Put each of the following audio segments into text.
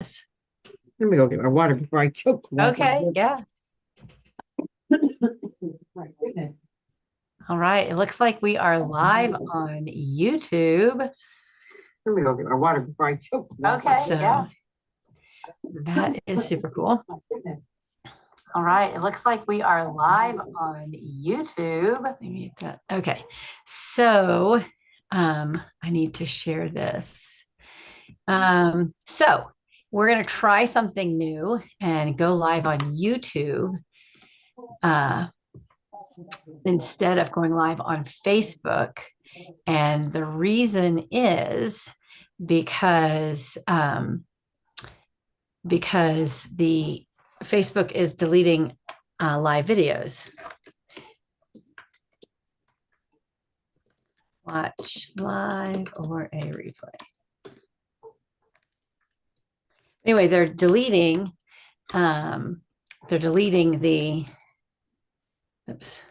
Let me go get my water before I choke. Okay, yeah. My goodness. All right. It looks like we are live on YouTube. Let me go get my water before I choke. Okay, yeah. That is super cool. My goodness. All right. It looks like we are live on YouTube. Let me mute that. Okay. So I need to share this. So we're going to try something new and go live on YouTube instead of going live on Facebook. And the reason is because because the Facebook is deleting live videos. Watch live or a replay. Anyway, they're deleting the oops.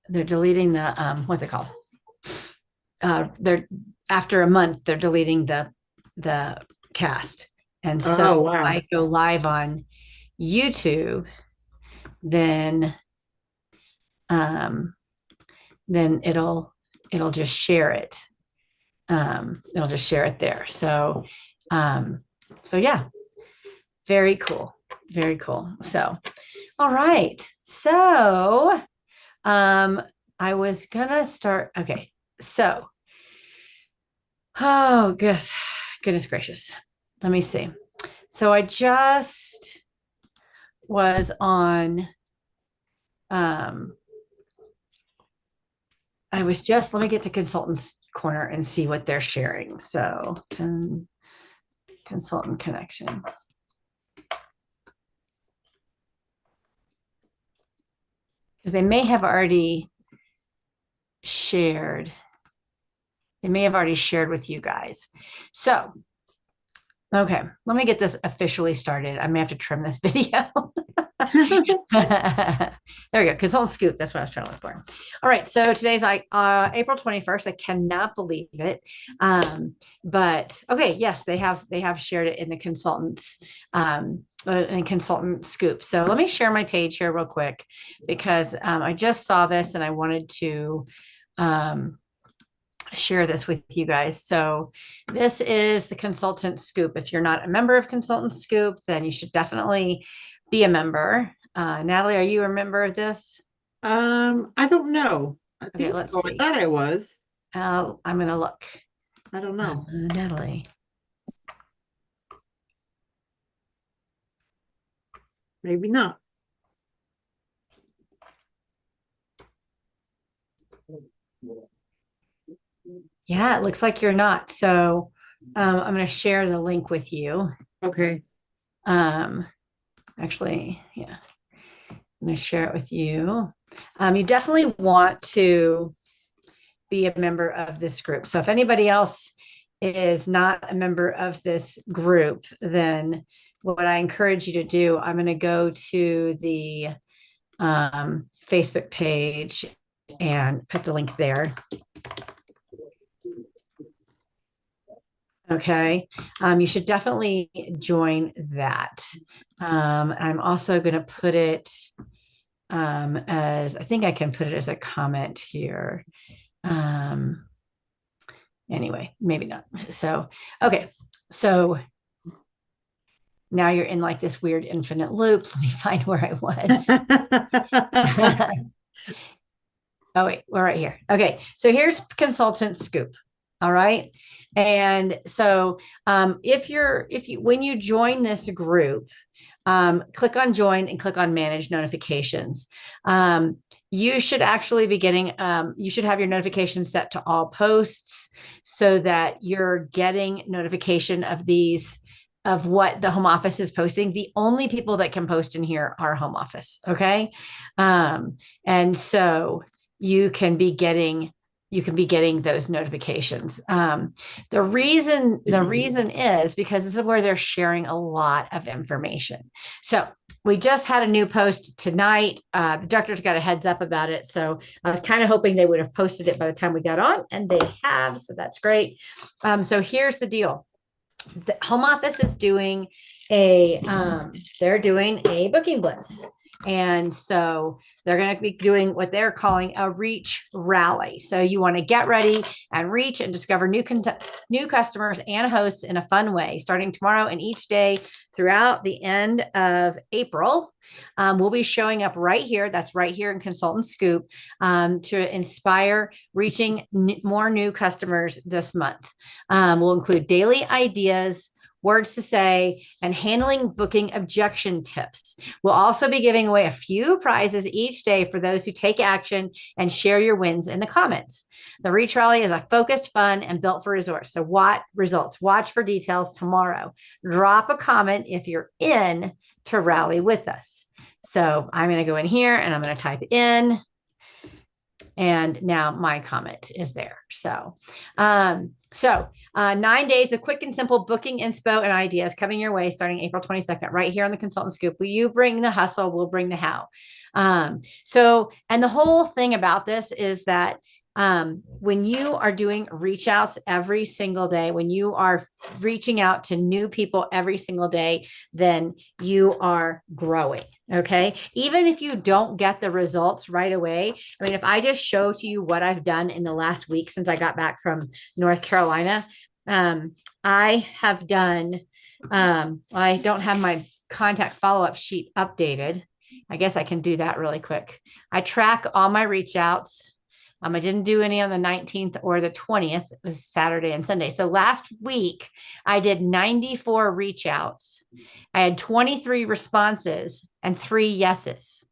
They're deleting the what's it called? They're after a month, they're deleting the cast. And so Oh, if wow. I go live on YouTube, then um, then it'll just share it. It'll just share it there. So yeah, very cool. Very cool. So, all right. So I was gonna start. Okay. So, oh goodness gracious. Let me see. So I just was on um I was just let me get to consultants corner and see what they're sharing. So consultant connection. Because they may have already shared. They may have already shared with you guys. So, okay, let me get this officially started. I may have to trim this video. There we go. Consultant scoop. That's what I was trying to look for. All right. So today's like April 21st. I cannot believe it. But okay, yes, they have shared it in the consultants and consultant scoop. So let me share my page here real quick because I just saw this and I wanted to share this with you guys. So this is the consultant scoop. If you're not a member of consultant scoop, then you should definitely be a member. Natalie, are you a member of this? I don't know. I Okay, think let's so. I see. thought I was. I'm gonna look. I don't know. Natalie. Maybe not. Yeah, it looks like you're not. So I'm gonna share the link with you. Okay. Um, actually, yeah, I'm gonna share it with you. You definitely want to be a member of this group. So if anybody else is not a member of this group, then what I encourage you to do, I'm going to go to the Facebook page and put the link there. Okay. You should definitely join that. I'm also going to put it as I think I can put it as a comment here. Anyway, maybe not. So, okay. So now you're in like this weird infinite loop. Let me find where I was. Oh, wait, we're right here. Okay. So here's consultant scoop. All right. And so when you join this group, click on join and click on manage notifications. You should actually be getting, you should have your notifications set to all posts so that you're getting notification of these, of what the home office is posting. The only people that can post in here are home office. Okay. And so you can be getting you can be getting those notifications. The reason is because this is where they're sharing a lot of information. So we just had a new post tonight. The director's got a heads up about it. So I was kind of hoping they would have posted it by the time we got on, and they have. So that's great. So here's the deal. The home office is doing they're doing a booking blitz. And so they're going to be doing what they're calling a reach rally. So you want to get ready and reach and discover new customers and hosts in a fun way, starting tomorrow and each day throughout the end of April. We'll be showing up right here. That's right here in Consultant Scoop to inspire reaching more new customers this month. We'll include daily ideas, words to say, and handling booking objection tips. We'll also be giving away a few prizes each day for those who take action and share your wins in the comments. The Reach Rally is a focused, fun, and built for results. So watch for details tomorrow. Drop a comment if you're in to rally with us. So I'm going to go in here and I'm going to type in. And now my comment is there. So 9 days of quick and simple booking inspo and ideas coming your way starting April 22nd, right here on the Consultant Scoop. Will you bring the hustle? We'll bring the how. And the whole thing about this is that when you are doing reach outs every single day, when you are reaching out to new people every single day, then you are growing. Okay. Even if you don't get the results right away. I mean, if I just show to you what I've done in the last week since I got back from North Carolina, I have done, I don't have my contact follow-up sheet updated. I guess I can do that really quick. I track all my reach outs. I didn't do any on the 19th or the 20th. It was Saturday and Sunday. So last week I did 94 reach outs. I had 23 responses and 3 yeses.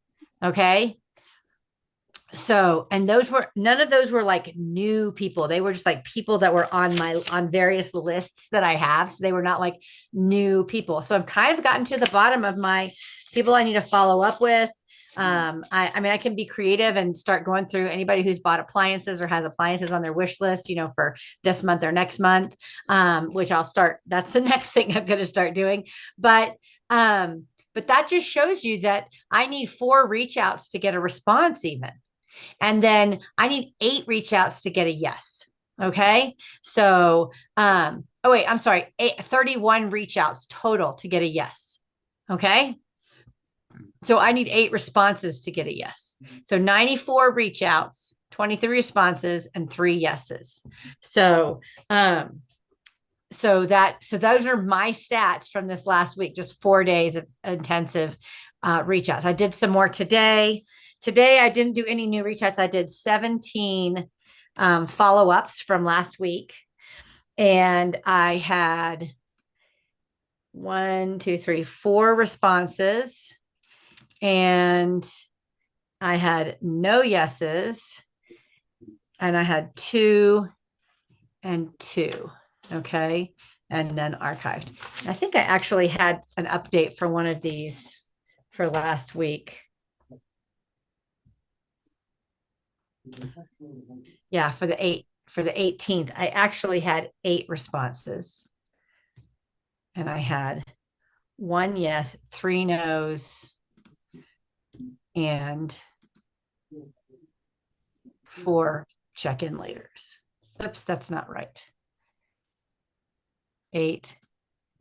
Okay. So, and none of those were like new people. They were just like people that were on various lists that I have. So they were not like new people. So I've kind of gotten to the bottom of my people I need to follow up with. I mean, I can be creative and start going through anybody who's bought appliances or has appliances on their wish list, for this month or next month, which I'll start. That's the next thing I'm going to start doing. But that just shows you that I need 4 reach outs to get a response even. And then I need 8 reach outs to get a yes. Okay. So, I'm sorry, 31 reach outs total to get a yes. Okay. So I need 8 responses to get a yes. So 94 reach outs, 23 responses, and 3 yeses. So those are my stats from this last week, just 4 days of intensive reach outs. I did some more today. Today, I didn't do any new reach outs. I did 17 follow-ups from last week. And I had 4 responses. And I had no yeses. And I had 2 and 2. Okay. And then archived. I think I actually had an update for one of these for last week. Yeah, for the 18th, I actually had 8 responses. And I had 1 yes, 3 no's, and 4 check-in laters. Oops, that's not right. 8,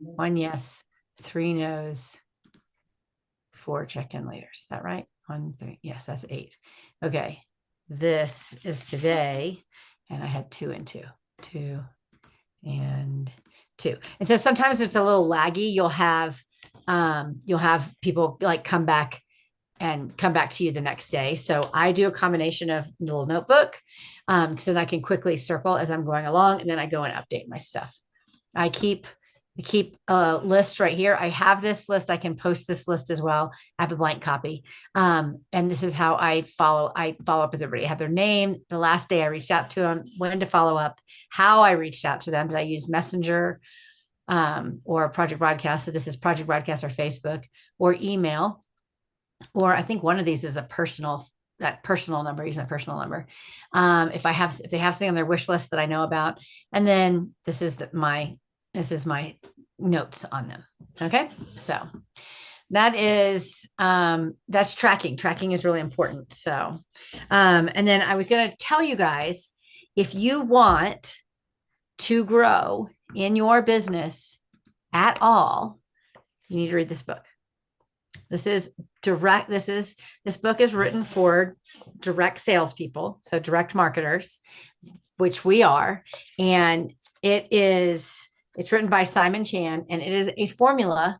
1 yes, 3 no's, 4 check-in laters. Is that right? 1, 3. Yes, that's 8. Okay. This is today, and I had 2 and 2, 2 and 2. And so sometimes it's a little laggy. You'll have people like come back to you the next day. So I do a combination of little notebook, so then I can quickly circle as I'm going along, and then I go and update my stuff. I keep a list right here. I have this list. I can post this list as well. I have a blank copy. And this is how I follow up with everybody. I have their name, the last day I reached out to them, when to follow up, how I reached out to them. Did I use Messenger or Project Broadcast? So this is Project Broadcast or Facebook or email. Or I think one of these is a personal that personal number, use my personal number. If they have something on their wish list that I know about, and then this is my notes on them. Okay. So that's tracking. Tracking is really important. So, and then I was going to tell you guys, if you want to grow in your business at all, you need to read this book. This book is written for direct salespeople, so direct marketers, which we are. And it's written by Simon Chan, and it is a formula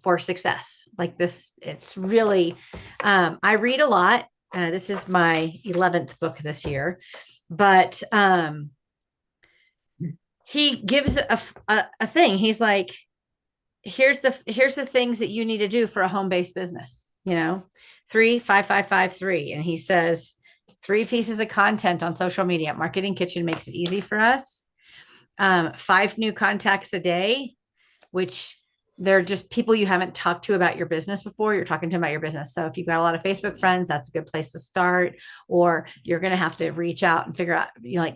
for success. Like this, it's really, I read a lot. This is my 11th book this year, but he gives a thing. He's like, here's the things that you need to do for a home-based business, 3, 5, 5, 5, 3. And he says 3 pieces of content on social media. Marketing Kitchen makes it easy for us. 5 new contacts a day, which they're just people you haven't talked to about your business before. You're talking to them about your business. So if you've got a lot of Facebook friends, that's a good place to start. Or you're going to have to reach out and figure out,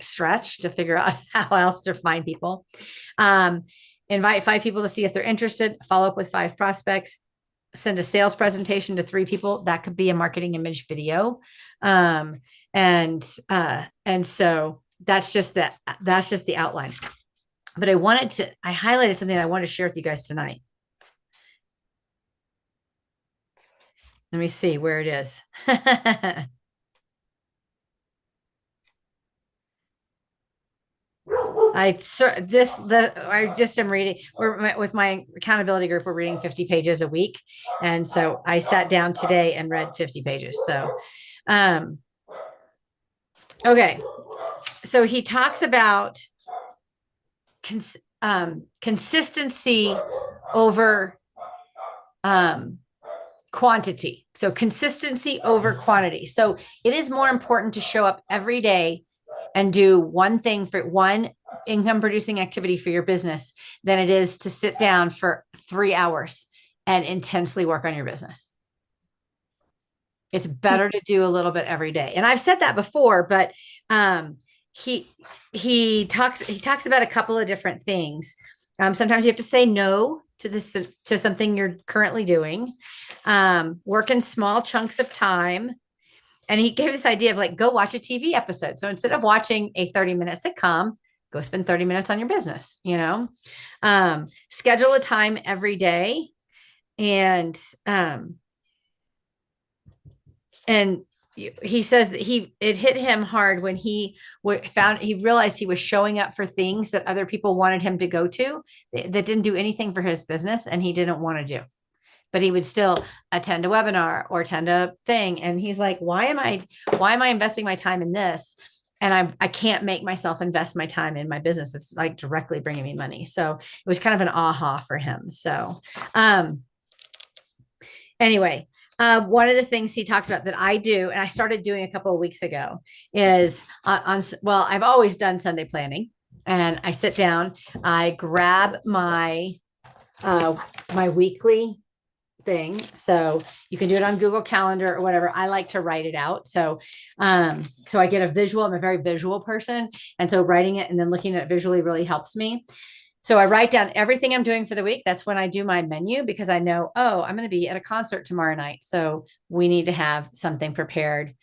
stretch to figure out how else to find people. Invite 5 people to see if they're interested. Follow up with 5 prospects. Send a sales presentation to 3 people. That could be a marketing image video. And so that's just the outline. But I highlighted something that I wanted to share with you guys tonight. Let me see where it is. I just am reading. With my accountability group, we're reading 50 pages a week. And so I sat down today and read 50 pages. So, okay. So he talks about consistency over quantity. So consistency over quantity. So it is more important to show up every day and do one income producing activity for your business than it is to sit down for 3 hours and intensely work on your business. It's better to do a little bit every day. And I've said that before, but he talks about a couple of different things. Sometimes you have to say no to something you're currently doing. Work in small chunks of time. And he gave this idea of go watch a TV episode. So instead of watching a 30-minute sitcom, go spend 30 minutes on your business, schedule a time every day. And he says that it hit him hard when he realized he was showing up for things that other people wanted him to go to that didn't do anything for his business and he didn't want to do, but he would still attend a webinar or attend a thing. And he's like, why am I investing my time in this? And I can't make myself invest my time in my business. It's directly bringing me money. So it was kind of an aha for him. So, anyway, one of the things he talks about that I do, and I started doing a couple of weeks ago, is I've always done Sunday planning, and I sit down, I grab my weekly thing. So you can do it on Google Calendar or whatever. I like to write it out. So I get a visual. I'm a very visual person. And so writing it and then looking at it visually really helps me. So I write down everything I'm doing for the week. That's when I do my menu, because I know, I'm going to be at a concert tomorrow night. So we need to have something prepared.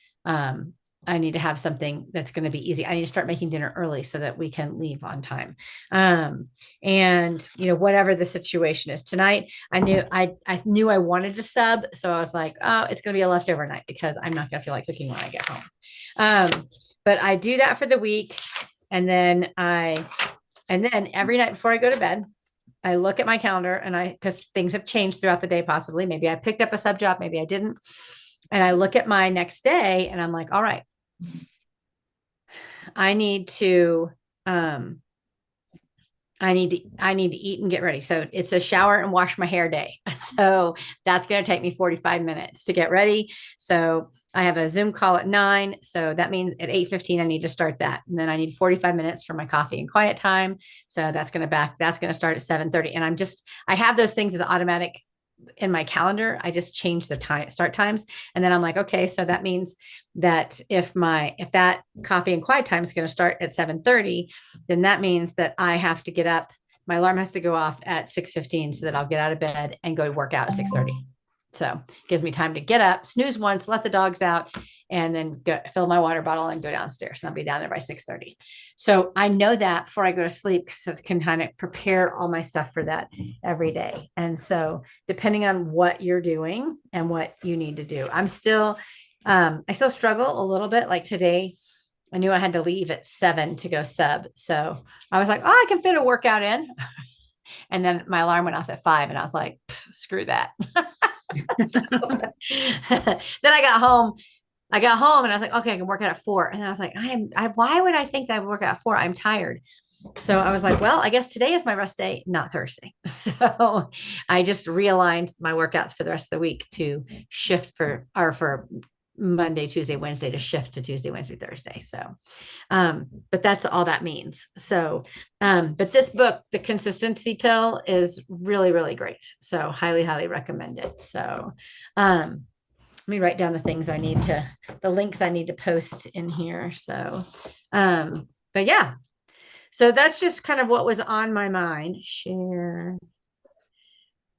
I need to have something that's going to be easy. I need to start making dinner early so that we can leave on time. And whatever the situation is tonight, I knew I wanted to sub. So I was like, it's going to be a leftover night because I'm not going to feel like cooking when I get home. But I do that for the week. And then every night before I go to bed, I look at my calendar because things have changed throughout the day, possibly. Maybe I picked up a sub job, maybe I didn't. And I look at my next day and I'm like, all right, I need to eat and get ready. So it's a shower and wash my hair day. So that's going to take me 45 minutes to get ready. So I have a Zoom call at 9. So that means at 8:15, I need to start that. And then I need 45 minutes for my coffee and quiet time. So that's going to start at 7:30. And I have those things as automatic in my calendar, I just change the start times. And then I'm like, okay, so that means that if that coffee and quiet time is going to start at 7:30, then that means that I have to get up. My alarm has to go off at 6:15 so that I'll get out of bed and go to work out at 6:30. So it gives me time to get up, snooze once, let the dogs out, and then fill my water bottle and go downstairs. And I'll be down there by 6:30. So I know that before I go to sleep, so I can kind of prepare all my stuff for that every day. And so depending on what you're doing and what you need to do, I still struggle a little bit. Like today, I knew I had to leave at 7 to go sub. So I was like, oh, I can fit a workout in. And then my alarm went off at 5 and I was like, screw that. Then I got home and I was like, okay, I can work out at 4. And I was like, why would I think that I would work out at 4? I'm tired. So I was like, well, I guess today is my rest day, not Thursday. So I just realigned my workouts for the rest of the week to shift for Monday, Tuesday, Wednesday to shift to Tuesday, Wednesday, Thursday. So, but that's all that means. So, but this book, The Consistency Pill, is really, really great. So highly, highly recommend it. So, let me write down the links I need to post in here. So, but yeah, so that's just kind of what was on my mind. Share,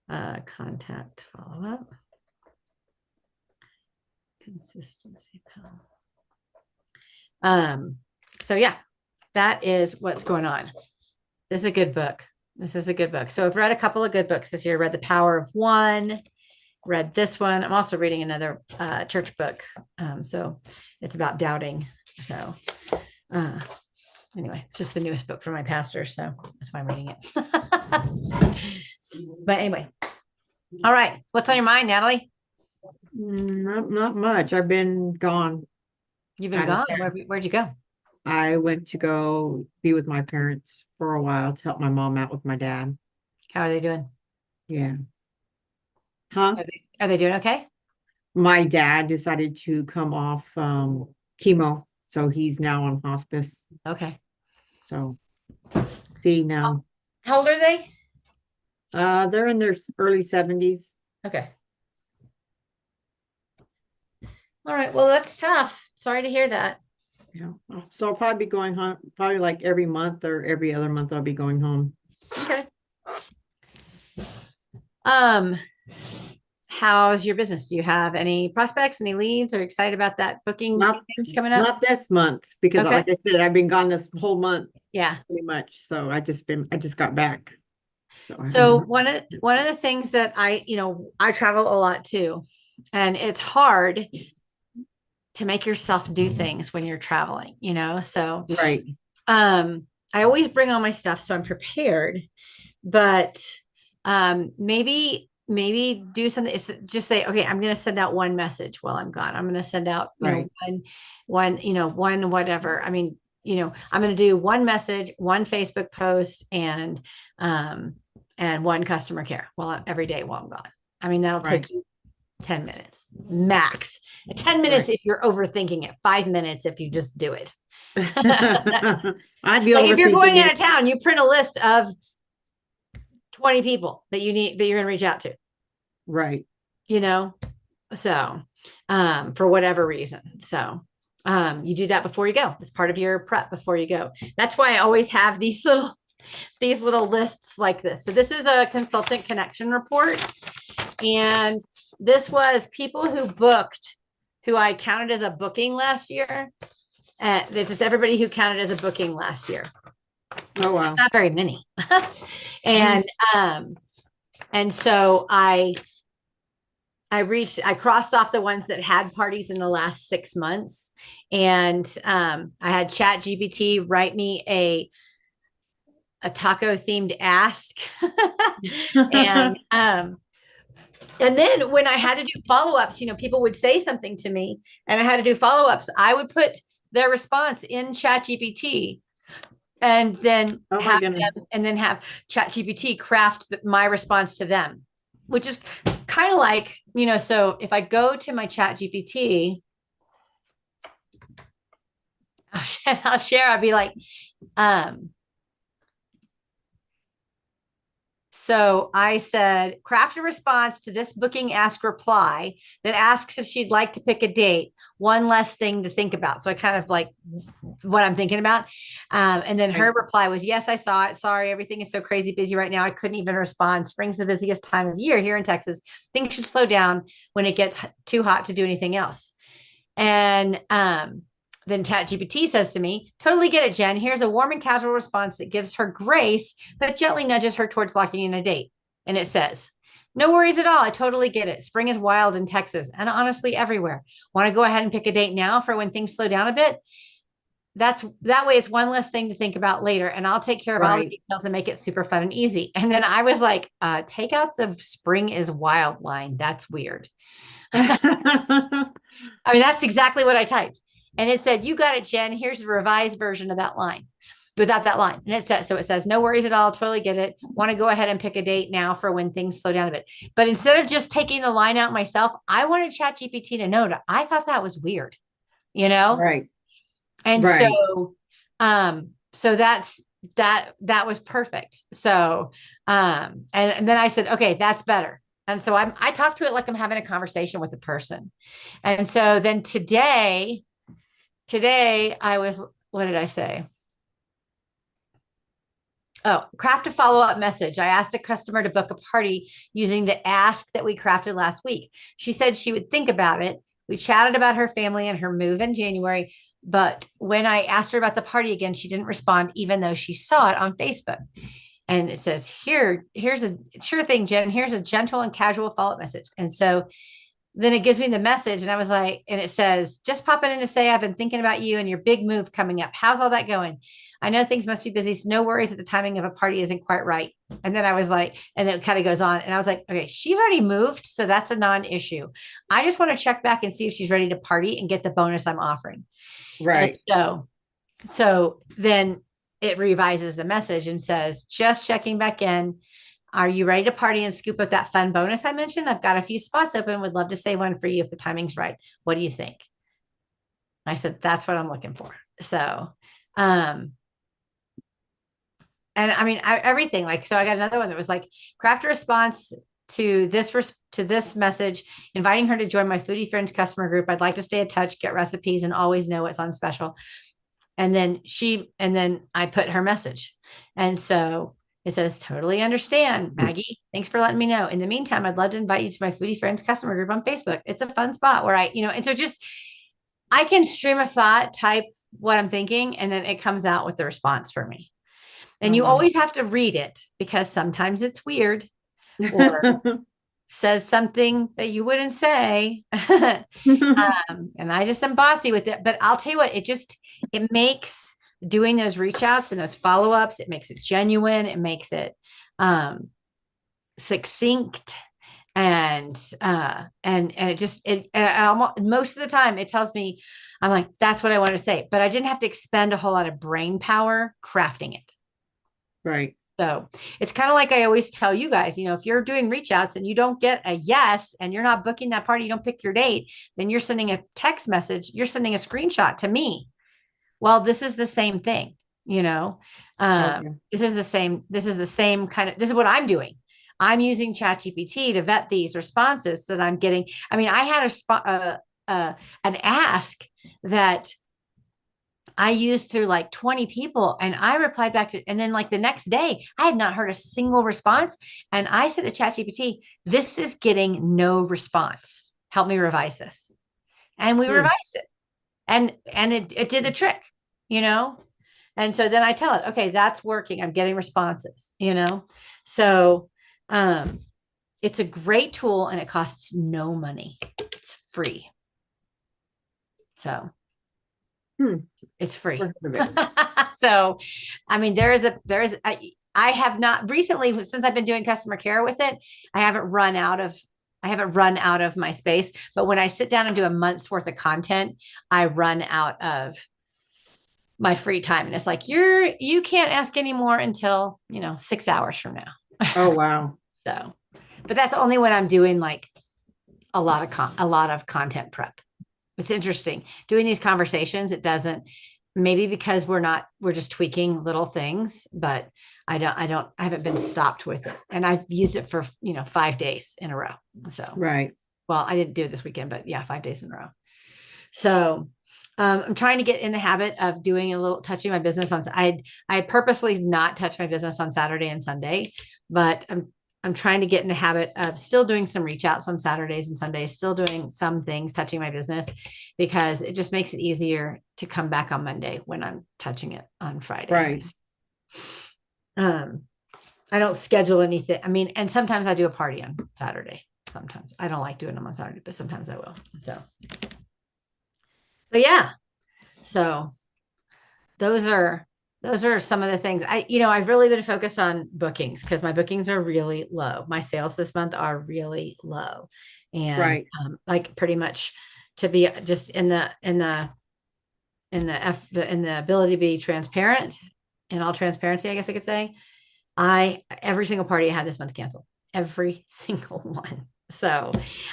contact, follow up. Consistency pill. So yeah, that is what's going on. This is a good book. So I've read a couple of good books this year. Read The Power of One, read this one. I'm also reading another church book. So it's about doubting. So anyway, it's just the newest book from my pastor. So that's why I'm reading it. But anyway, all right. What's on your mind, Natalie? Not much. I've been gone. You've been gone. Where'd you go? I went to go be with my parents for a while to help my mom out with my dad. How are they doing? Yeah. Huh? Are they doing okay? My dad decided to come off chemo, so he's now on hospice. Okay. So see now. How old are they? They're in their early 70s. Okay. All right. Well, that's tough. Sorry to hear that. Yeah. So I'll probably be going home probably like every month or every other month I'll be going home. Okay. How's your business? Do you have any prospects, any leads? Are you excited about that booking coming up? Not this month because like I said, I've been gone this whole month. Yeah. Pretty much. So I just got back. So one of the things that I travel a lot too, and it's hard to make yourself do things when you're traveling, so right. I always bring all my stuff so I'm prepared, but maybe do something. Just say, okay, I'm going to send out one message while I'm gone. I'm going to send out one whatever. I mean, I'm going to do one message, one Facebook post, and one customer care every day while I'm gone. I mean, that'll take you 10 minutes max. 10 minutes if you're overthinking it. 5 minutes if you just do it. I'd be if you're going out of town, you print a list of 20 people that you're going to reach out to. Right. So for whatever reason. So you do that before you go. It's part of your prep before you go. That's why I always have these little lists like this. So this is a consultant connection report. And this was people who I counted as a booking last year. This is everybody who counted as a booking last year. Oh, wow. It's not very many. And so I crossed off the ones that had parties in the last 6 months. And I had ChatGPT write me a taco themed ask. And then when I had to do follow-ups, people would say something to me and I had to do follow-ups. I would put their response in ChatGPT and then have ChatGPT craft my response to them, which is kind of like, so if I go to my ChatGPT, I'll share, I'll be like, So I said, craft a response to this booking ask reply that asks if she'd like to pick a date. One less thing to think about. So I kind of like what I'm thinking about. And then her Right. reply was, yes, I saw it. Sorry, everything is so crazy busy right now. I couldn't even respond. Spring's the busiest time of year here in Texas. Things should slow down when it gets too hot to do anything else. And then ChatGPT says to me, totally get it, Jen. Here's a warm and casual response that gives her grace, but gently nudges her towards locking in a date. And it says, no worries at all. I totally get it. Spring is wild in Texas and honestly everywhere. Want to go ahead and pick a date now for when things slow down a bit? That way it's one less thing to think about later. And I'll take care of all the Right. details and make it super fun and easy. And then I was like, take out the spring is wild line. That's weird. I mean, that's exactly what I typed. And it said, you got it, Jen. Here's the revised version of that line without that line. And it says, no worries at all. Totally get it. Want to go ahead and pick a date now for when things slow down a bit. But instead of just taking the line out myself, I wanted ChatGPT to know that I thought that was weird, you know? Right. And Right. so that was perfect. So, and then I said, okay, that's better. And so I talked to it like I'm having a conversation with a person. And so then today I was, what did I say? Oh, craft a follow-up message. I asked a customer to book a party using the ask that we crafted last week. She said she would think about it. We chatted about her family and her move in January, but when I asked her about the party again, she didn't respond, even though she saw it on Facebook. And it says, here's a sure thing, Jen. Here's a gentle and casual follow-up message. And so then it gives me the message, and I was like, and it says, just popping in to say I've been thinking about you and your big move coming up. How's all that going? I know things must be busy, so no worries that the timing of a party isn't quite right. And then I was like, and then it kind of goes on, and I was like, okay, she's already moved, so that's a non-issue. I just want to check back and see if she's ready to party and get the bonus I'm offering. And Right. so then it revises the message and says, just checking back in. Are you ready to party and scoop up that fun bonus I mentioned? I've got a few spots open. Would love to say one for you if the timing's right. What do you think? I said, that's what I'm looking for. So, and I mean, everything like, so I got another one that was like, craft a response to this message, inviting her to join my foodie friends customer group. I'd like to stay in touch, get recipes, and always know what's on special. And then I put her message. And so it says, totally understand, Maggie. Thanks for letting me know. In the meantime, I'd love to invite you to my foodie friends customer group on Facebook. It's a fun spot where and so just, I can stream of thought, type what I'm thinking, and then it comes out with the response for me. And you Uh-huh. always have to read it because sometimes it's weird or says something that you wouldn't say. And I just am bossy with it. But I'll tell you what, it makes doing those reach outs and those follow ups, it makes it genuine, it makes it succinct. And it just, most of the time it tells me, I'm like, that's what I want to say. But I didn't have to expend a whole lot of brain power crafting it. Right. So it's kind of like I always tell you guys, if you're doing reach outs and you don't get a yes and you're not booking that party, you don't pick your date, then you're sending a text message, you're sending a screenshot to me. Well, this is the same thing, Okay. this is the same kind of, this is what I'm doing. I'm using ChatGPT to vet these responses that I'm getting. I mean, I had an ask that I used through like 20 people and I replied back to, and then like the next day, I had not heard a single response. And I said to ChatGPT, this is getting no response. Help me revise this. And we Hmm. revised it. And it did the trick, you know? And so then I tell it, okay, that's working. I'm getting responses. So it's a great tool and it costs no money. It's free. So Hmm. it's free. Heard of it. So, I mean, I have not recently, since I've been doing customer care with it, I haven't run out of my space. But when I sit down and do a month's worth of content, I run out of my free time. And it's like, you can't ask anymore until, 6 hours from now. Oh, wow. So, but that's only when I'm doing like a lot of content prep. It's interesting doing these conversations. maybe because we're just tweaking little things, but I haven't been stopped with it. And I've used it for, 5 days in a row. So, Right. well, I didn't do it this weekend, but yeah, 5 days in a row. So, I'm trying to get in the habit of doing a little touching my business on. I purposely not touch my business on Saturday and Sunday, but I'm trying to get in the habit of still doing some reach outs on Saturdays and Sundays, still doing some things touching my business, because it just makes it easier to come back on Monday when I'm touching it on Friday. Right. Um, I don't schedule anything. I mean, and sometimes I do a party on Saturday. Sometimes I don't like doing them on Saturday, but sometimes I will. So, but yeah, so those are some of the things I've really been focused on bookings, because my bookings are really low. My sales this month are really low, and Right. like pretty much to be just in the ability to be transparent, in all transparency, I guess I could say, every single party I had this month canceled, every single one. So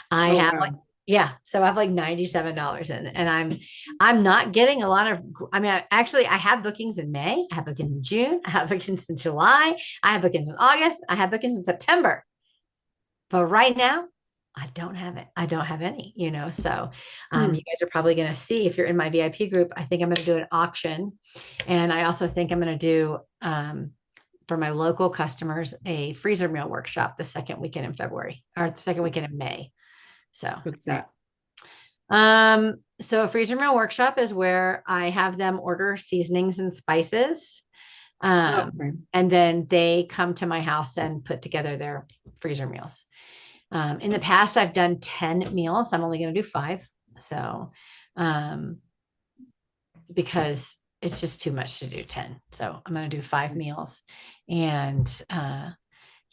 I Oh, have wow. like, yeah, so I have like $97 in, and I'm not getting a lot of. I mean, I have bookings in May, I have bookings in June, I have bookings in July, I have bookings in August, I have bookings in September. But right now, I don't have it. I don't have any, So Hmm. you guys are probably going to see, if you're in my VIP group, I think I'm going to do an auction. And I also think I'm going to do, for my local customers, a freezer meal workshop the second weekend in February, or the second weekend in May. So, What's that? so a freezer meal workshop is where I have them order seasonings and spices. Oh, right. And then they come to my house and put together their freezer meals. In the past, I've done 10 meals. I'm only going to do 5. So, because it's just too much to do 10. So I'm going to do 5 meals, and,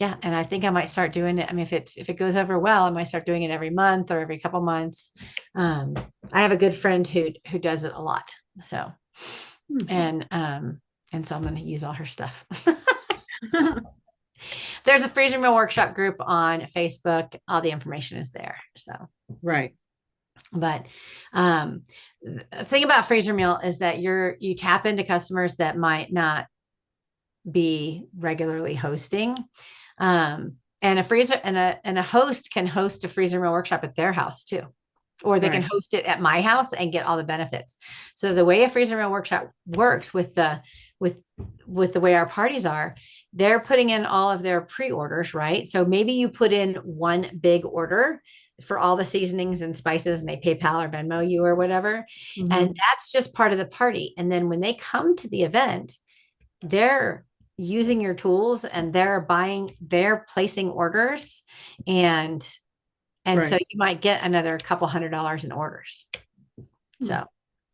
yeah. And I think I might start doing it. I mean, if it goes over well, I might start doing it every month or every couple months. I have a good friend who does it a lot. So, Hmm. and so I'm going to use all her stuff. There's a freezer meal workshop group on Facebook. All the information is there. So, Right. but the thing about freezer meal is that you tap into customers that might not be regularly hosting. And a host can host a freezer meal workshop at their house too, or they can Right. host it at my house and get all the benefits. So the way a freezer meal workshop works with the way our parties are, they're putting in all of their pre-orders, right? So maybe you put in one big order for all the seasonings and spices, and they PayPal or Venmo you or whatever. Mhm. And that's just part of the party. And then when they come to the event, they're using your tools, and they're placing orders, and so Right. you might get another couple $100 in orders. Hmm. So,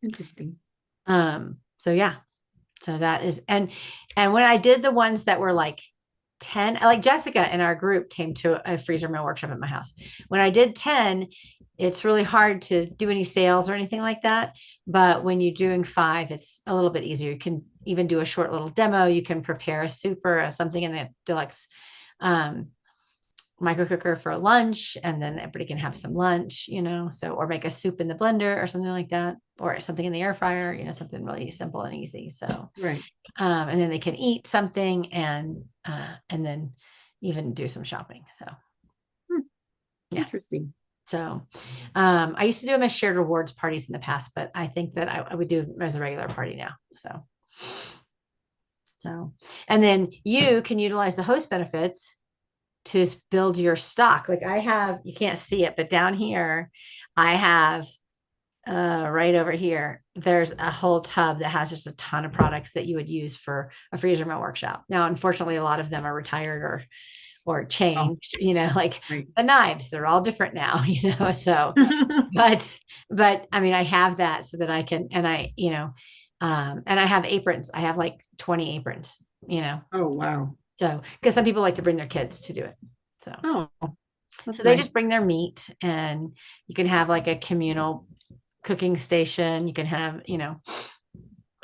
Interesting. so yeah, so that is, and when I did the ones that were like 10, like Jessica in our group came to a freezer meal workshop at my house. When I did 10, it's really hard to do any sales or anything like that. But when you're doing 5, it's a little bit easier. You can even do a short little demo. You can prepare a soup or something in the deluxe micro cooker for lunch, and then everybody can have some lunch, so, or make a soup in the blender or something like that, or something in the air fryer, something really simple and easy. So, Right. and then they can eat something, and then even do some shopping. So, Hmm. yeah. Interesting. So, I used to do them as shared rewards parties in the past, but I think that I would do them as a regular party now. So, and then you can utilize the host benefits to build your stock. Like you can't see it, but down here, I have, right over here, there's a whole tub that has just a ton of products that you would use for a freezer meal workshop. Now, unfortunately, a lot of them are retired or Oh, changed, like right. the knives, they're all different now, so, but I mean, I have that so that I can, and and I have aprons. I have like 20 aprons, Oh, wow. so, because some people like to bring their kids to do it. So, Oh, so that's they nice. just bring their meat, and you can have like a communal cooking station. You can have,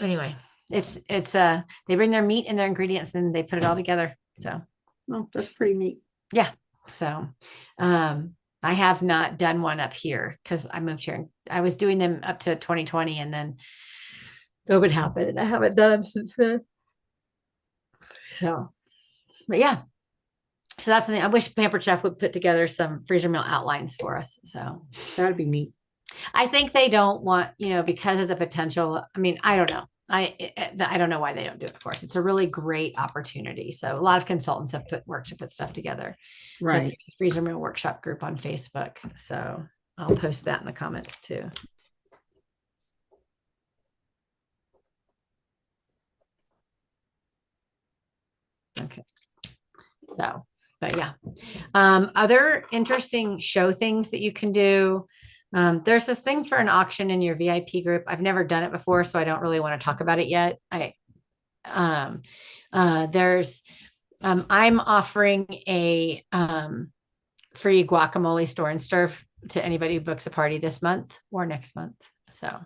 anyway, they bring their meat and their ingredients, and they put it all together. So, Oh, that's pretty neat. yeah. So, I have not done one up here because I moved here, and I was doing them up to 2020, and then COVID happened and I haven't done them since then. So, but yeah. So that's the thing. I wish Pampered Chef would put together some freezer meal outlines for us. So That'd be neat. I think they don't want, because of the potential. I mean, I don't know. I don't know why they don't do it for us. It's a really great opportunity. So a lot of consultants have worked to put stuff together. But Right. there's a freezer meal workshop group on Facebook. So I'll post that in the comments too. Okay. So, but yeah. Other interesting show things that you can do. There's this thing for an auction in your VIP group. I've never done it before, so I don't really want to talk about it yet. I'm offering a free guacamole store and stir to anybody who books a party this month or next month. So,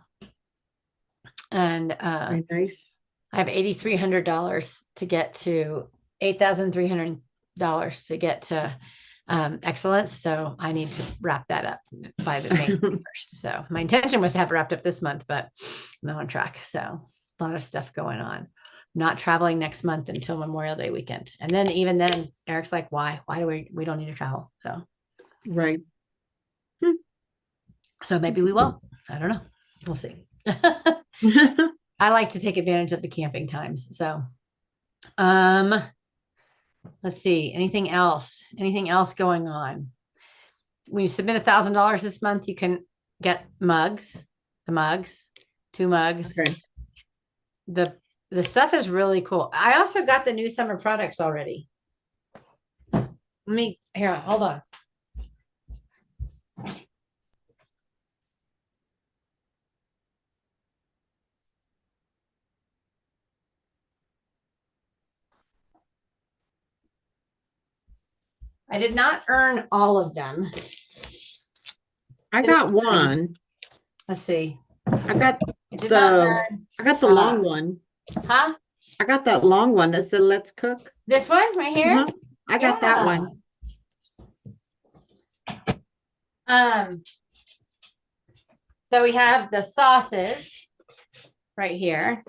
and Very nice. I have $8,300 to get to $8,300 to get to excellence. So I need to wrap that up by the May 1st. So my intention was to have it wrapped up this month, but I'm not on track. So a lot of stuff going on. Not traveling next month until Memorial Day weekend. And then even then, Eric's like, why do we don't need to travel? So Right. so maybe we won't. I don't know. We'll see. I like to take advantage of the camping times. So let's see. Anything else going on? When you submit $1,000 this month, you can get mugs, 2 mugs. Okay. The stuff is really cool. I also got the new summer products already. Here, hold on. I did not earn all of them. I got one. Let's see. I got the long one. Huh? I got that long one that said "Let's cook." This one right here? Uh-huh. I got that one. So we have the sauces right here.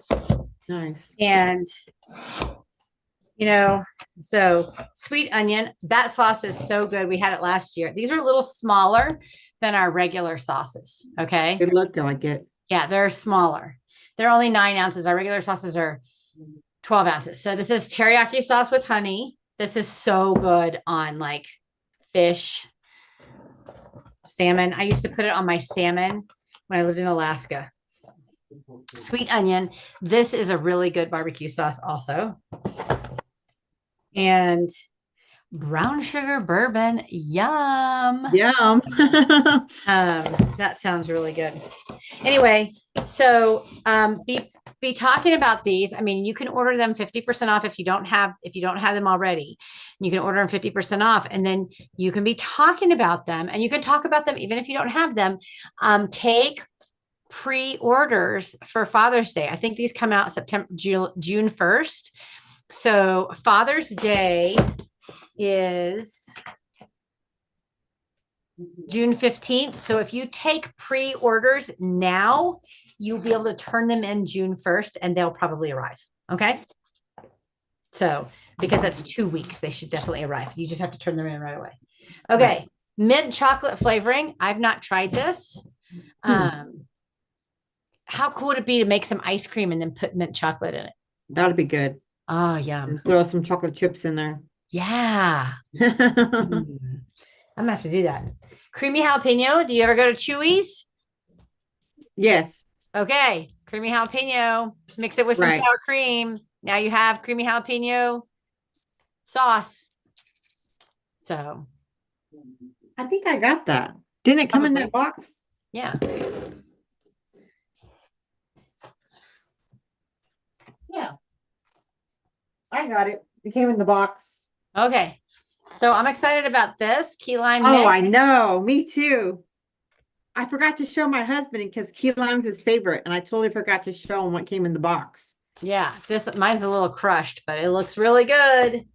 Nice. And so sweet onion, that sauce is so good. We had it last year. These are a little smaller than our regular sauces. Okay. It looked like it. Yeah, they're smaller. They're only 9 ounces. Our regular sauces are 12 ounces. So this is teriyaki sauce with honey. This is so good on like fish, salmon. I used to put it on my salmon when I lived in Alaska. Sweet onion. This is a really good barbecue sauce also. And brown sugar bourbon. Yum. Yum. That sounds really good. Anyway, so be talking about these. I mean, you can order them 50% off if you don't have them already. You can order them 50% off, and then you can be talking about them, and you can talk about them even if you don't have them. Take pre-orders for Father's Day. I think these come out June 1st. So Father's Day is June 15th. So if you take pre-orders now, you'll be able to turn them in June 1st and they'll probably arrive. Okay. So because that's 2 weeks, they should definitely arrive. You just have to turn them in right away. Okay. Mint chocolate flavoring. I've not tried this. How cool would it be to make some ice cream and then put mint chocolate in it? That'd be good. Oh, yum. And throw some chocolate chips in there. Yeah. I'm gonna have to do that. Creamy jalapeno. Do you ever go to Chewy's? Yes. Okay. Creamy jalapeno. Mix it with some sour cream. Now you have creamy jalapeno sauce. So I think I got that. Didn't it come in that box? Yeah. Yeah. I got it. It came in the box. Okay. So I'm excited about this key lime. Oh, I know. Me too. I forgot to show my husband because key lime's his favorite, and I totally forgot to show him what came in the box. Yeah, mine's a little crushed, but it looks really good.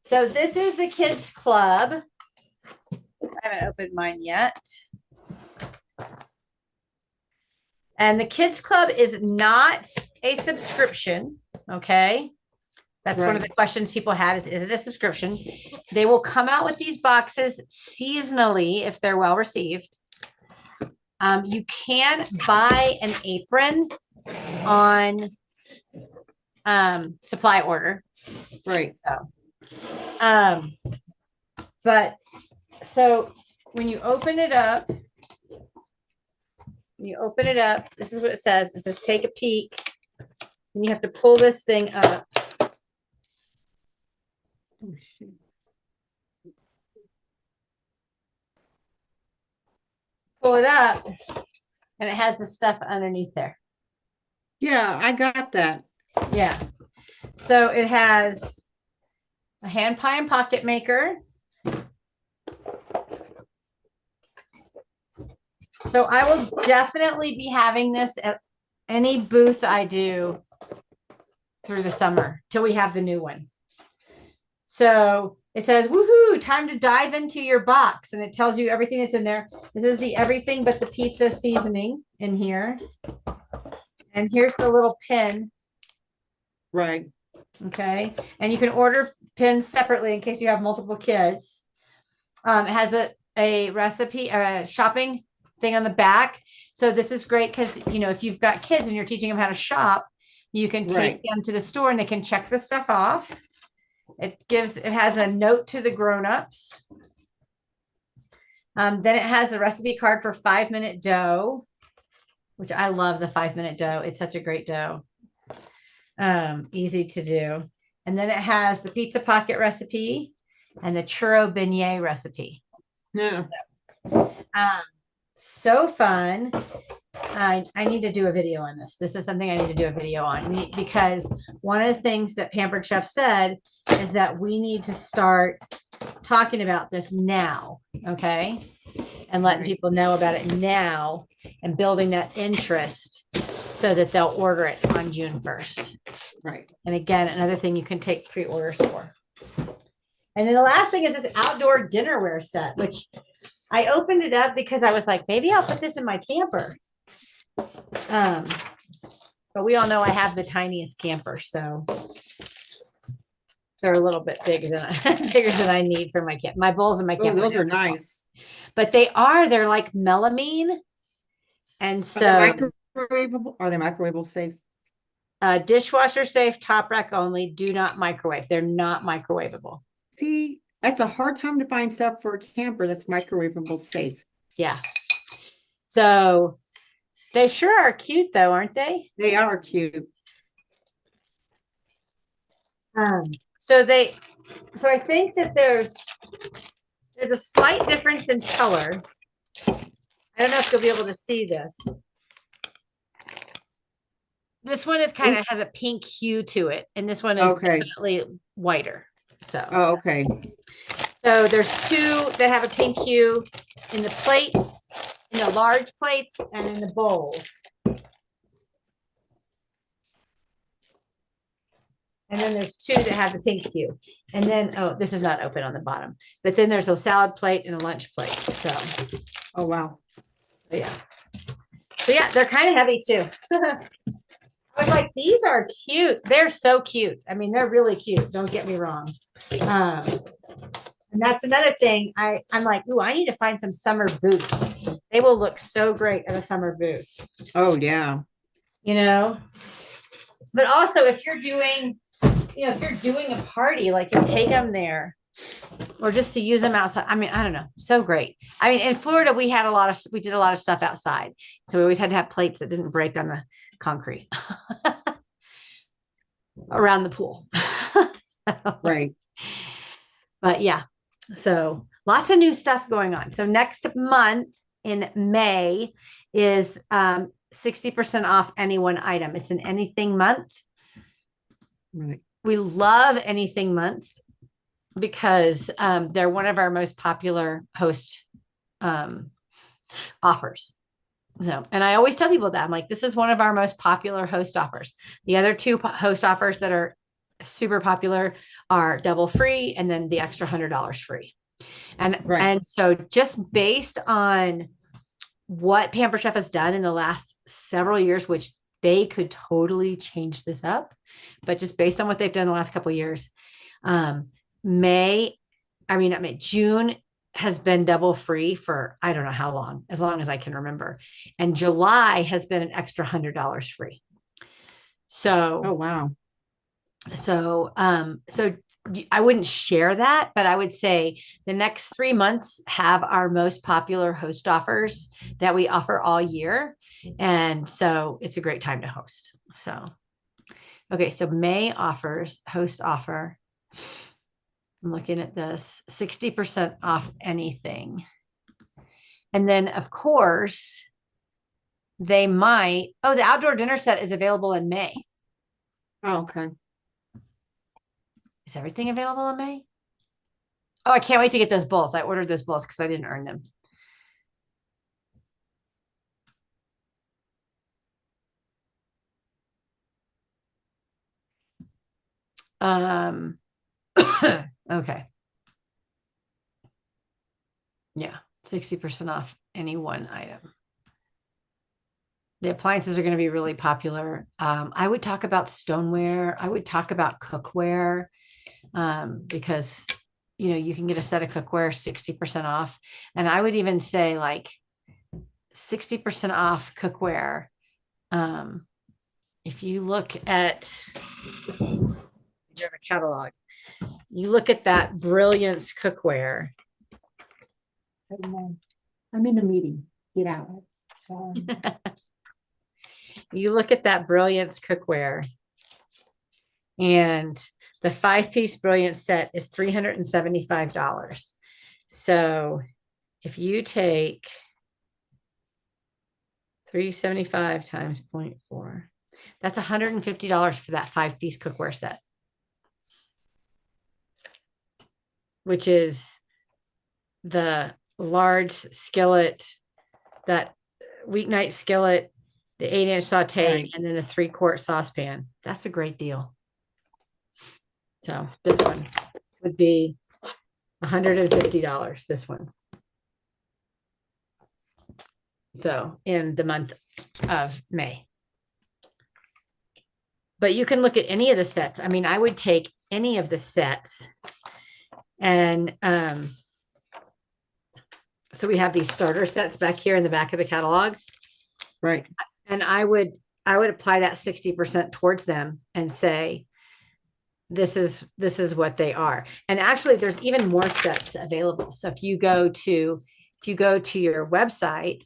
So this is the kids club. I haven't opened mine yet. And the kids club is not a subscription. Okay. That's one of the Right. questions people had is it a subscription? They will come out with these boxes seasonally if they're well received. You can buy an apron on supply order. Right. But so when you open it up, this is what it says. It says take a peek. And you have to pull this thing up. Oh, shoot. Pull it up, and it has the stuff underneath there. Yeah, I got that. Yeah. So it has a hand pie and pocket maker. So I will definitely be having this at any booth I do through the summer till we have the new one. So it says, woohoo, time to dive into your box. And it tells you everything that's in there. This is the everything but the pizza seasoning in here. And here's the little pin. Right. Okay. And you can order pins separately in case you have multiple kids. It has a recipe or a shopping thing on the back. So this is great because, if you've got kids and you're teaching them how to shop, you can take Right. them to the store and they can check the stuff off. It has a note to the grown-ups. Then it has a recipe card for 5-minute dough, which I love the 5-minute dough. It's such a great dough. Easy to do. And then it has the pizza pocket recipe and the churro beignet recipe. Yeah. So fun. I need to do a video on this. This is something I need to do a video on because one of the things that Pampered Chef said is that we need to start talking about this now. Okay. And letting people know about it now and building that interest so that they'll order it on June 1st. Right. And again, another thing you can take pre-orders for. And then the last thing is this outdoor dinnerware set, which I opened it up because I was like, maybe I'll put this in my camper. But we all know I have the tiniest camper, so they're a little bit bigger than I need for my camp. My bowls and my Oh, camper. those are nice. But they're like melamine. And so Microwavable? Are they microwavable safe? Dishwasher safe, top rack only, do not microwave. They're not microwavable. See, that's a hard time to find stuff for a camper that's microwavable safe. Yeah. So they sure are cute though, aren't they? They are cute. So I think that there's a slight difference in color. I don't know if you'll be able to see this. This one is kind of has a pink hue to it, and this one is definitely whiter. So, okay. So there's two that have a pink hue in the plates, in the large plates, and in the bowls. And then there's two that have the pink hue. And then, this is not open on the bottom, but then there's a salad plate and a lunch plate. So, oh, wow. Yeah. So yeah, they're kind of heavy too. I was like, these are cute. They're so cute. I mean, they're really cute. Don't get me wrong. And that's another thing. I'm like, ooh, I need to find some summer boots. They will look so great at a summer booth. Oh, yeah. But also if you're doing a party, like to take them there or just to use them outside. I mean, I don't know. So great. I mean, in Florida, we did a lot of stuff outside. So we always had to have plates that didn't break on the concrete around the pool. Right. But yeah, so lots of new stuff going on. So next month in May is 60% off any one item. It's an anything month. Right. We love anything months because they're one of our most popular host offers. So, and I always tell people that I'm like, this is one of our most popular host offers. The other two host offers that are super popular are double free and then the extra $100 free. And so just based on what Pampered Chef has done in the last several years, which they could totally change this up, but just based on what they've done the last couple of years, June has been double free for I don't know how long, as long as I can remember. And July has been an extra $100 free. So, Oh, wow. so I wouldn't share that, but I would say the next 3 months have our most popular host offers that we offer all year. And so it's a great time to host. So, okay. So May offers host offer. I'm looking at this 60% off anything. And then of course the outdoor dinner set is available in May. Oh, okay. Is everything available in May? Oh, I can't wait to get those bowls. I ordered those bowls because I didn't earn them. Okay. Yeah, 60% off any one item. The appliances are going to be really popular. I would talk about stoneware. I would talk about cookware because you can get a set of cookware 60% off. And I would even say like 60% off cookware. If you look at your catalog, you look at that Brilliance cookware. I'm in a meeting. Get out. You look at that Brilliance cookware, and the 5-piece Brilliance set is $375. So if you take 375 times 0.4, that's $150 for that 5-piece cookware set, which is the large skillet, that weeknight skillet, the 8-inch saute, Right. and then the 3-quart saucepan. That's a great deal. So this one would be $150, this one. So in the month of May. But you can look at any of the sets. I mean, I would take any of the sets. And so we have these starter sets back here in the back of the catalog. Right. And I would apply that 60% towards them and say, this is what they are. And actually there's even more sets available. So if you go to your website,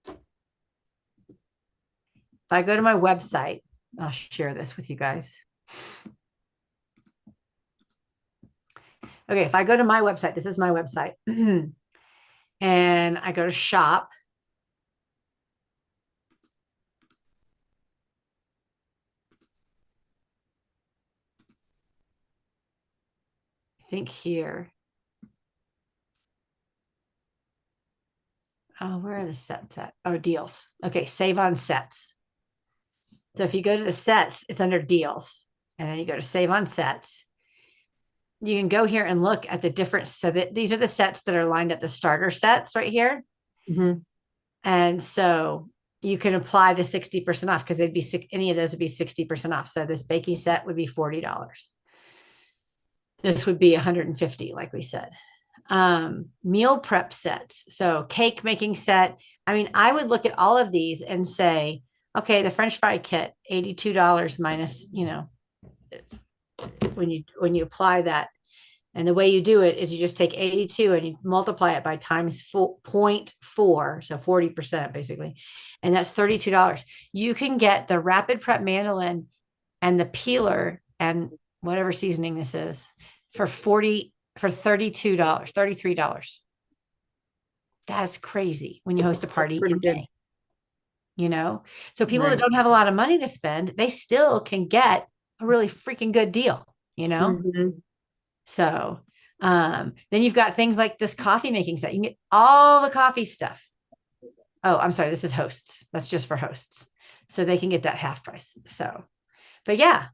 if I go to my website, I'll share this with you guys. Okay, if I go to my website, this is my website, and I go to shop. I think here. Oh, where are the sets at? Oh, deals. Okay, save on sets. So if you go to the sets, it's under deals. And then you go to save on sets. You can go here and look at the different. So that these are the sets that are lined up, the starter sets right here. Mm-hmm. And so you can apply the 60% off because any of those would be 60% off. So this baking set would be $40. This would be $150, like we said. Meal prep sets. So cake making set. I mean, I would look at all of these and say, okay, the French fry kit, $82 minus, when you apply that. And the way you do it is you just take 82 and you multiply it by times 0.4, so 40% basically. And that's $32. You can get the rapid prep mandolin and the peeler and whatever seasoning this is for $32, $33. That's crazy when you host a party in May. So people that don't have a lot of money to spend, they still can get a really freaking good deal, Mm-hmm. So then you've got things like this coffee making set. You can get all the coffee stuff. Oh, I'm sorry. This is hosts. That's just for hosts. So they can get that half price. So, but yeah,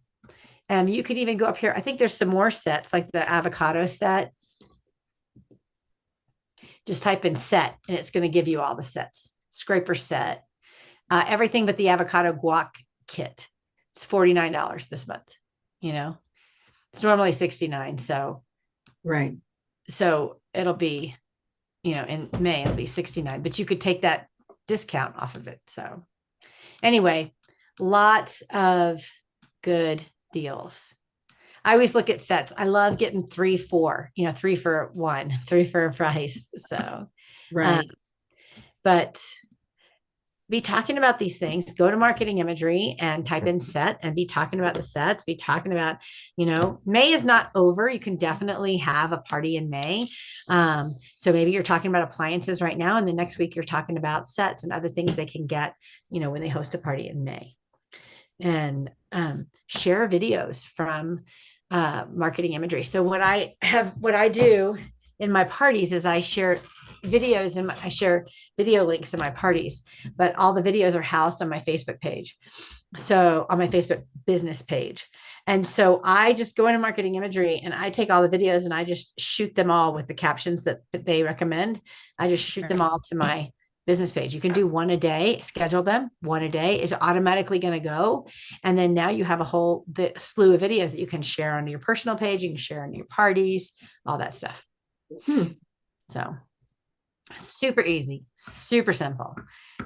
you could even go up here. I think there's some more sets like the avocado set. just type in set and it's going to give you all the sets. Scraper set, everything but the avocado guac kit. It's $49 this month. You know, it's normally 69. Right. So it'll be, you know, in May, it'll be 69, but you could take that discount off of it. So anyway, lots of good deals. I always look at sets. I love getting 3, 4, you know, 3 for 1, 3 for a price. So, Right. but be talking about these things. Go to marketing imagery and type in set and be talking about the sets, be talking about, you know, May is not over. You can definitely have a party in May. So maybe you're talking about appliances right now, and the next week you're talking about sets and other things they can get, you know, when they host a party in May. And share videos from marketing imagery. So what I do in my parties is I share videos and I share video links in my parties, but all the videos are housed on my Facebook page. So on my Facebook business page. And so I just go into marketing imagery and I take all the videos and I just shoot them all with the captions that they recommend. I just shoot them all to my business page. You can do one a day, schedule them. One a day is automatically going to go. And then now you have a whole slew of videos that you can share on your personal page. You can share on your parties, all that stuff. So super easy, super simple,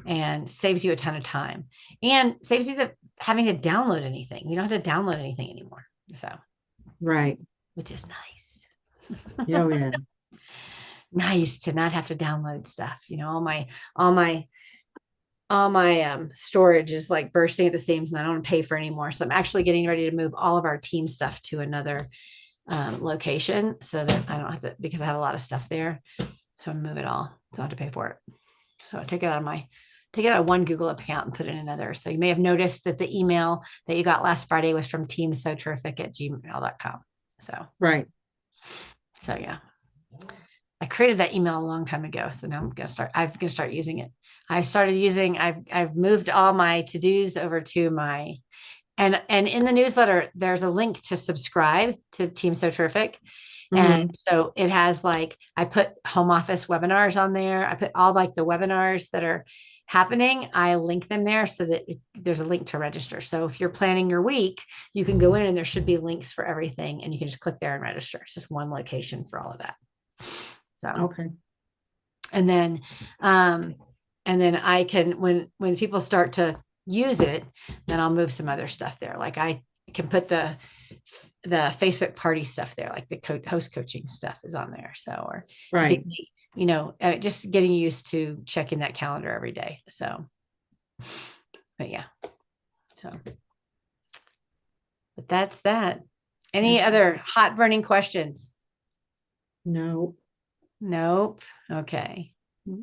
and saves you a ton of time and saves you having to download anything. You don't have to download anything anymore. So, Right. which is nice. Oh, yeah. Nice to not have to download stuff. You know, all my storage is like bursting at the seams and I don't want to pay for anymore. So I'm actually getting ready to move all of our team stuff to another location so that I don't have to, because I have a lot of stuff there. So I move it all. So I don't have to pay for it. So I take it out of one Google account and put it in another. So you may have noticed that the email that you got last Friday was from teamsoterrific@gmail.com. So, Right. so yeah. I created that email a long time ago. So now I'm going to start using it. I've moved all my to-dos over to my, and in the newsletter, there's a link to subscribe to Team So Terrific. And so it has like, I put home office webinars on there. I put all like the webinars that are happening. I link them there so that there's a link to register. So if you're planning your week, you can go in and there should be links for everything and you can just click there and register. It's just one location for all of that. So, Okay. and then I can, when people start to use it, then I'll move some other stuff there. Like I can put the Facebook party stuff there, like the host coaching stuff is on there. So, or, Right. you know, just getting used to checking that calendar every day. So, but yeah, so, but that's that. Any other hot burning questions? No. Nope. Okay. Your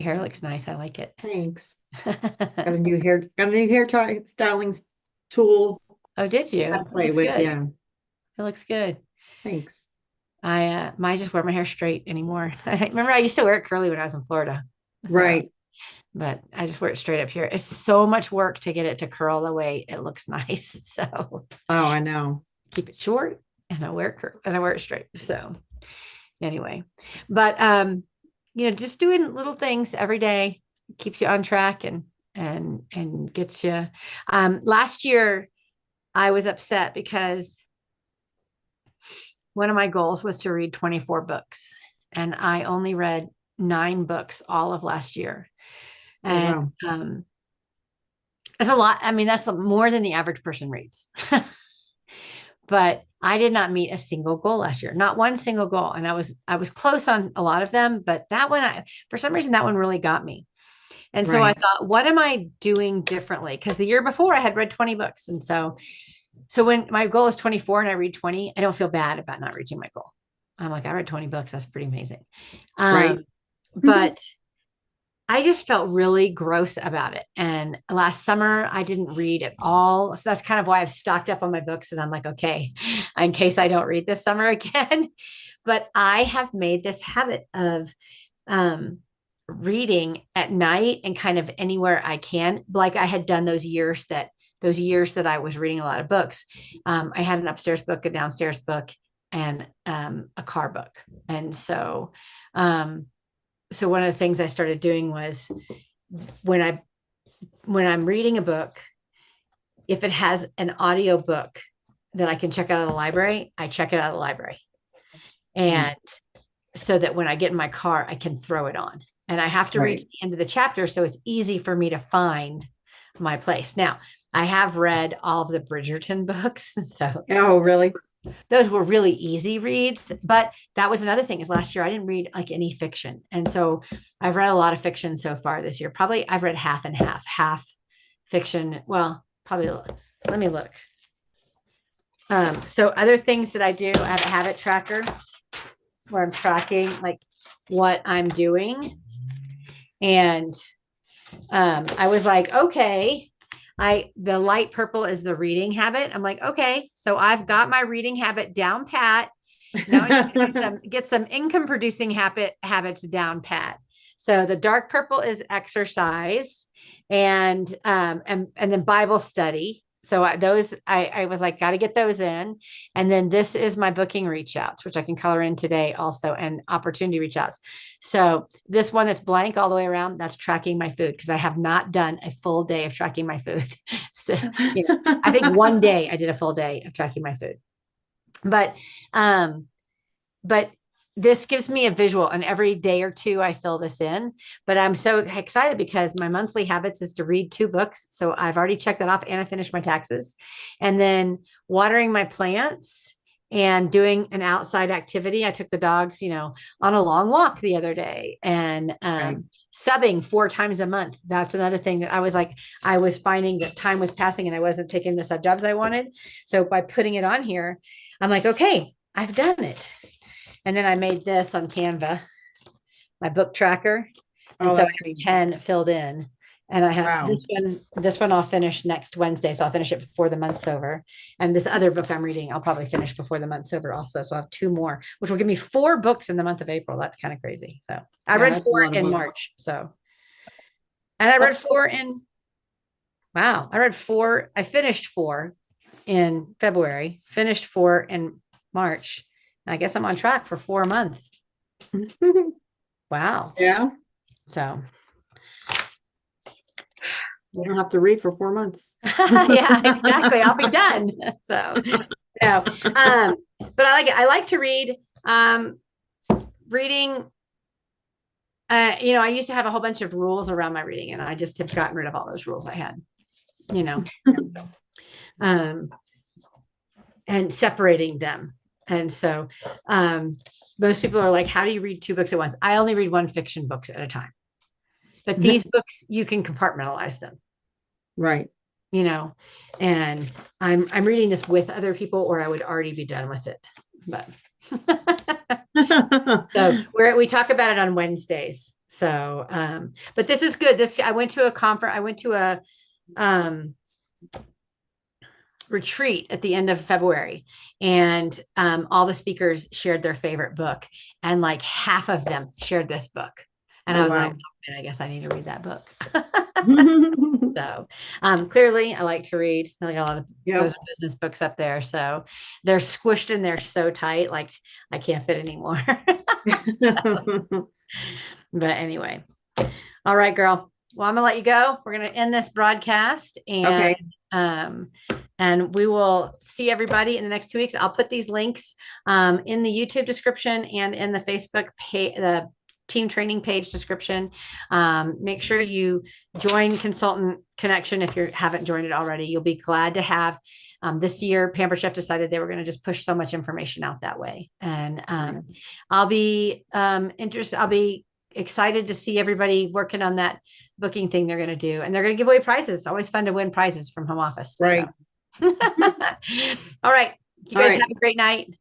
hair looks nice. I like it. Thanks. Got a new hair styling tool. Oh, did you? I play with, good. yeah. It looks good. Thanks. I just wear my hair straight anymore. Remember, I used to wear it curly when I was in Florida. So, Right. But I just wear it straight up here. It's so much work to get it to curl the way it looks nice. So, oh, I know. Keep it short and I wear it straight. So, anyway, but you know, just doing little things every day keeps you on track and gets you. Last year, I was upset because one of my goals was to read 24 books, and I only read 9 books all of last year. And it's a lot. I mean, that's more than the average person reads. But I did not meet a single goal last year, not one single goal. And I was close on a lot of them, but that one, for some reason, that one really got me. And so I thought, what am I doing differently? Because the year before I had read 20 books. And so when my goal is 24 and I read 20, I don't feel bad about not reaching my goal. I'm like, I read 20 books. That's pretty amazing. But I just felt really gross about it. And last summer I didn't read at all. So that's kind of why I've stocked up on my books. And I'm like, okay, in case I don't read this summer again. But I have made this habit of reading at night and kind of anywhere I can. Like I had done those years that I was reading a lot of books. I had an upstairs book, a downstairs book, and a car book. And so so one of the things I started doing was when I'm reading a book, if it has an audio book that I can check out of the library, I check it out of the library. And so that when I get in my car, I can throw it on. And I have to read to the end of the chapter, so it's easy for me to find my place. Now, I have read all of the Bridgerton books, so Oh, really? those were really easy reads. But that was another thing, is last year I didn't read like any fiction. And so I've read a lot of fiction so far this year. Probably I've read half and half fiction. Well, probably, let me look. So other things that I do, I have a habit tracker where I'm tracking like what I'm doing. And I was like, okay, the light purple is the reading habit. I'm like, okay, so I've got my reading habit down pat. Now I need to get some income producing habits down pat. So the dark purple is exercise and then Bible study. So I was like, got to get those in. And then this is my booking reach outs, which I can color in today also, and opportunity reach outs. So this one that's blank all the way around, that's tracking my food, because I have not done a full day of tracking my food. So, I think one day I did a full day of tracking my food. But this gives me a visual, and every day or two I fill this in. But I'm so excited because my monthly habits is to read 2 books. So I've already checked that off, and I finished my taxes. And then watering my plants and doing an outside activity. I took the dogs, on a long walk the other day, and subbing 4 times a month. That's another thing that I was like, I was finding that time was passing and I wasn't taking the sub jobs I wanted. So by putting it on here, I'm like, okay, I've done it. And then I made this on Canva, my book tracker. And so I have 10 filled in. And I have this one I'll finish next Wednesday. So I'll finish it before the month's over. And this other book I'm reading, I'll probably finish before the month's over also. So I'll have 2 more, which will give me 4 books in the month of April. That's kind of crazy. So I read 4 in March. So, and I read 4 I finished 4 in February, finished 4 in March. I guess I'm on track for 4 a month. Wow. Yeah. So you don't have to read for 4 months. Yeah, exactly. I'll be done. So, but I like it. I like to read. Reading. I used to have a whole bunch of rules around my reading, and I just have gotten rid of all those rules I had. And separating them. And so most people are like, how do you read 2 books at once? I only read 1 fiction book at a time. But these books, you can compartmentalize them. Right. And I'm reading this with other people, or I would already be done with it. But so we talk about it on Wednesdays. So but this is good. I went to a conference, I went to a retreat at the end of February, and all the speakers shared their favorite book, and like half of them shared this book. And I was like, oh, I guess I need to read that book. So clearly I like to read. I like a lot of those business books up there. So they're squished in there so tight, like I can't fit anymore. But anyway. All right, girl. Well, I'm gonna let you go. We're gonna end this broadcast, and and we will see everybody in the next 2 weeks. I'll put these links in the YouTube description and in the Facebook page, the team training page description. Make sure you join Consultant Connection if you haven't joined it already. You'll be glad to have. This year, Pampered Chef decided they were going to just push so much information out that way, and I'll be interested. I'll be excited to see everybody working on that booking thing they're going to do, and they're going to give away prizes. It's always fun to win prizes from home office. Right. So. All right. You guys have a great night.